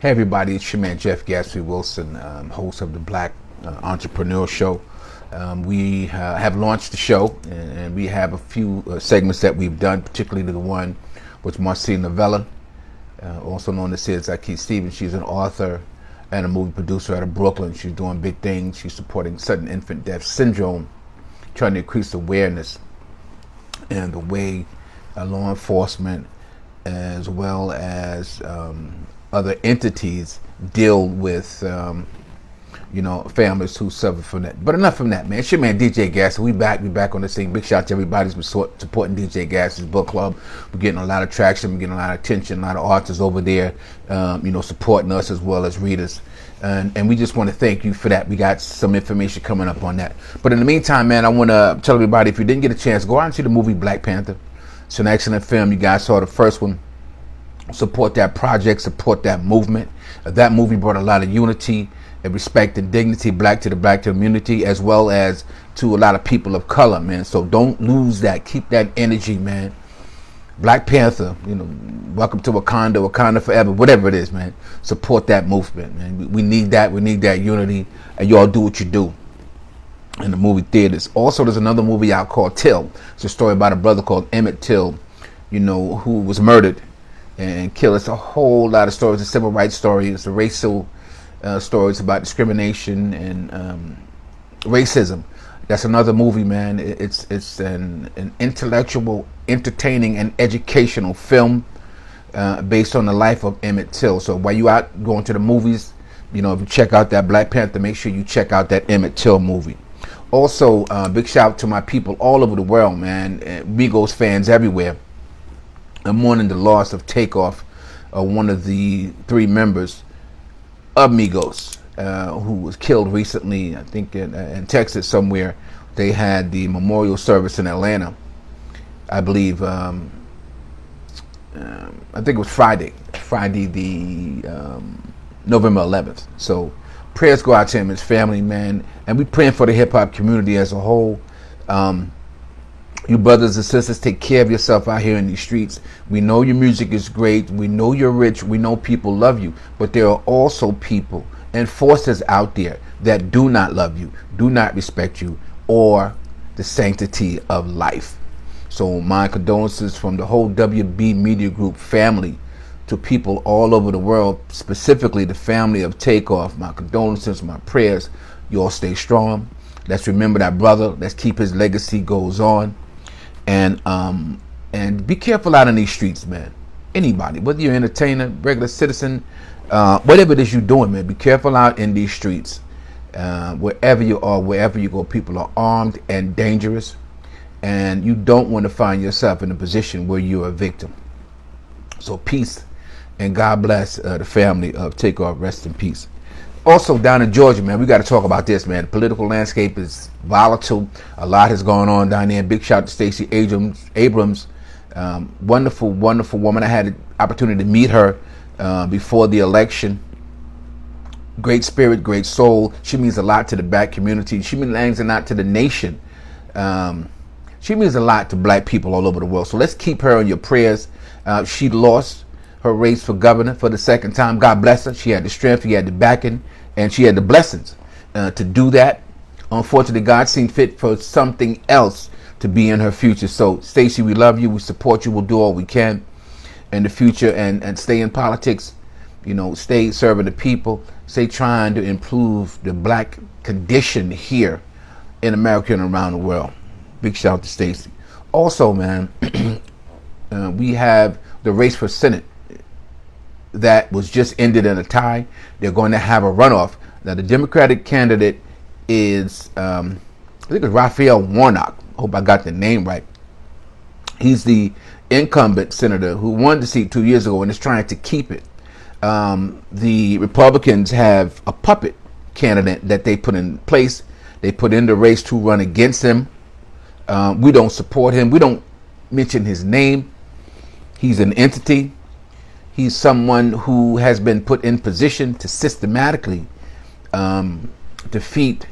Hey everybody, it's your man Jeff Gatsby Wilson, host of the Black Entrepreneur Show. We have launched the show, and we have a few segments that we've done, particularly the one with Marcia Novella, also known as Keith Stevens. She's an author and a movie producer out of Brooklyn. She's doing big things. She's supporting sudden infant death syndrome, trying to increase awareness and the way law enforcement as well as other entities deal with families who suffer from that. But enough from that, man. It's your man DJ Gas. We back on the scene. Big shout out to everybody who's been supporting DJ Gas's book club. We're getting a lot of traction, we're getting a lot of attention, a lot of authors over there supporting us as well as readers. And we just want to thank you for that. We got some information coming up on that. But in the meantime, man, I want to tell everybody, if you didn't get a chance, go out and see the movie Black Panther. It's an excellent film. You guys saw the first one. Support that project, support that movement. That movie brought a lot of unity and respect and dignity back to the black community, as well as to a lot of people of color, man. So don't lose that. Keep that energy, man. Black Panther, welcome to Wakanda forever, whatever it is, man. Support that movement, man. We need that. We need that unity, and y'all do what you do in the movie theaters. Also, there's another movie out called Till. It's a story about a brother called Emmett Till, who was murdered and killed. It's a whole lot of stories. It's a civil rights story. It's a racial story. It's about discrimination and racism. That's another movie, man. It's an intellectual, entertaining, and educational film based on the life of Emmett Till. So while you out going to the movies, if you check out that Black Panther, make sure you check out that Emmett Till movie. Also, big shout out to my people all over the world, man. Migos fans everywhere. I'm mourning the loss of Takeoff, one of the three members of Migos, who was killed recently, I think in Texas somewhere. They had the memorial service in Atlanta, I believe. I think it was Friday the November 11th. So prayers go out to him and his family, man. And we praying for the hip-hop community as a whole. You brothers and sisters, take care of yourself out here in these streets. We know your music is great. We know you're rich. We know people love you. But there are also people and forces out there that do not love you, do not respect you, or the sanctity of life. So my condolences from the whole WB Media Group family to people all over the world, specifically the family of Takeoff. My condolences, my prayers. You all stay strong. Let's remember that brother. Let's keep his legacy goes on. And be careful out in these streets, man. Anybody, whether you're an entertainer, regular citizen, whatever it is you're doing, man, be careful out in these streets. Wherever you are, wherever you go, people are armed and dangerous, and you don't want to find yourself in a position where you're a victim. So peace and God bless the family of Takeoff. Rest in peace. Also down in Georgia, man, we got to talk about this, man. The political landscape is volatile. A lot has gone on down there. Big shout out to Stacey Abrams. Wonderful, wonderful woman. I had the opportunity to meet her before the election. Great spirit, great soul. She means a lot to the black community. She means a lot to the nation. She means a lot to black people all over the world. So let's keep her in your prayers. She lost her race for governor for the second time. God bless her. She had the strength, she had the backing, and she had the blessings to do that. Unfortunately, God seemed fit for something else to be in her future. So, Stacey, we love you. We support you. We'll do all we can in the future and stay in politics. Stay serving the people. Stay trying to improve the black condition here in America and around the world. Big shout out to Stacey. Also, man, we have the race for Senate that was just ended in a tie. They're going to have a runoff. Now, the Democratic candidate is, I think it's Raphael Warnock. I hope I got the name right. He's the incumbent senator who won the seat 2 years ago and is trying to keep it. The Republicans have a puppet candidate that they put in place. They put in the race to run against him. We don't support him. We don't mention his name. He's an entity. He's someone who has been put in position to systematically defeat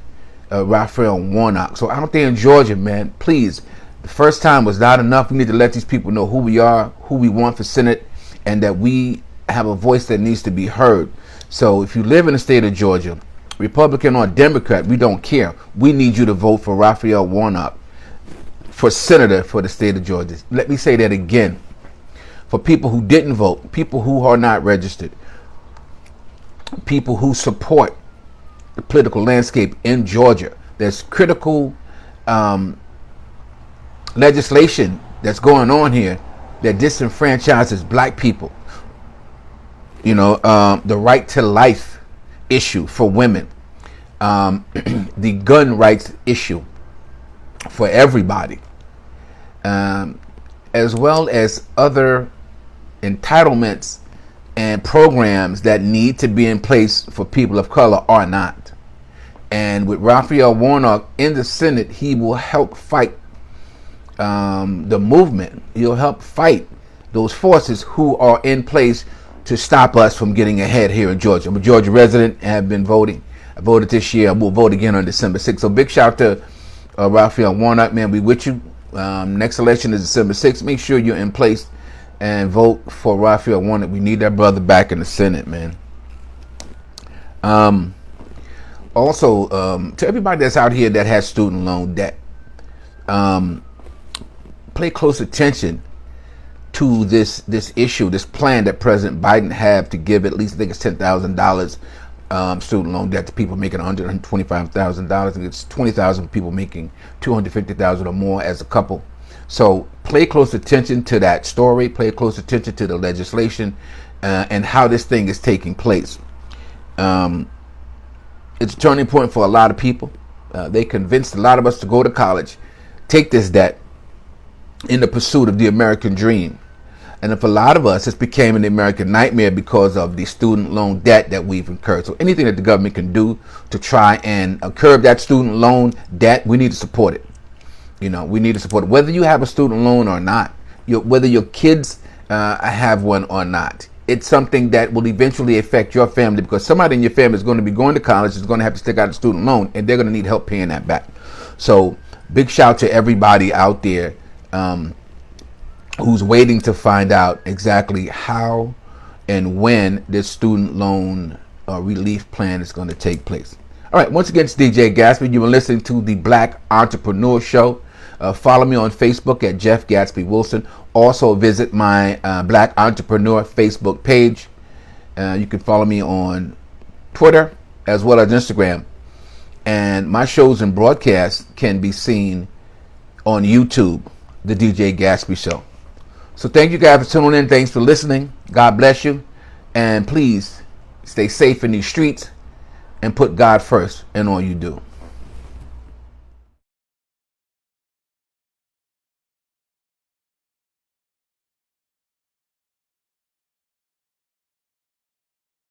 Raphael Warnock. So out there in Georgia, man, please, the first time was not enough. We need to let these people know who we are, who we want for Senate, and that we have a voice that needs to be heard. So if you live in the state of Georgia, Republican or Democrat, we don't care. We need you to vote for Raphael Warnock for senator for the state of Georgia. Let me say that again. For people who didn't vote, people who are not registered, people who support the political landscape in Georgia, there's critical legislation that's going on here that disenfranchises black people. You know, the right to life issue for women, the gun rights issue for everybody, as well as other entitlements and programs that need to be in place for people of color are not. And with Raphael Warnock in the Senate, he will help fight the movement. He'll help fight those forces who are in place to stop us from getting ahead here in Georgia. I'm a Georgia resident and have been voting. I voted this year. I will vote again on December 6th. So big shout to Raphael Warnock, man. We with you. Next election is December 6th. Make sure you're in place and vote for Raphael Warnock. We need that brother back in the Senate, man. Also, to everybody that's out here that has student loan debt, pay close attention to this issue, this plan that President Biden have to give at least, I think it's $10,000 student loan debt to people making $125,000, and it's 20,000 people making $250,000 or more as a couple. So pay close attention to that story, pay close attention to the legislation and how this thing is taking place. It's a turning point for a lot of people. They convinced a lot of us to go to college, take this debt in the pursuit of the American dream. And for a lot of us, it's became an American nightmare because of the student loan debt that we've incurred. So anything that the government can do to try and curb that student loan debt, we need to support it. You know, we need to support it. Whether you have a student loan or not, whether your kids have one or not, it's something that will eventually affect your family, because somebody in your family is going to be going to college, is going to have to stick out a student loan, and they're going to need help paying that back. So big shout to everybody out there who's waiting to find out exactly how and when this student loan relief plan is going to take place. All right, once again, it's DJ Gatsby. You were listening to the Black Entrepreneur Show. Follow me on Facebook at Jeff Gatsby Wilson. Also visit my Black Entrepreneur Facebook page. You can follow me on Twitter as well as Instagram. And my shows and broadcasts can be seen on YouTube, the DJ Gatsby Show. So thank you guys for tuning in. Thanks for listening. God bless you. And please stay safe in these streets and put God first in all you do.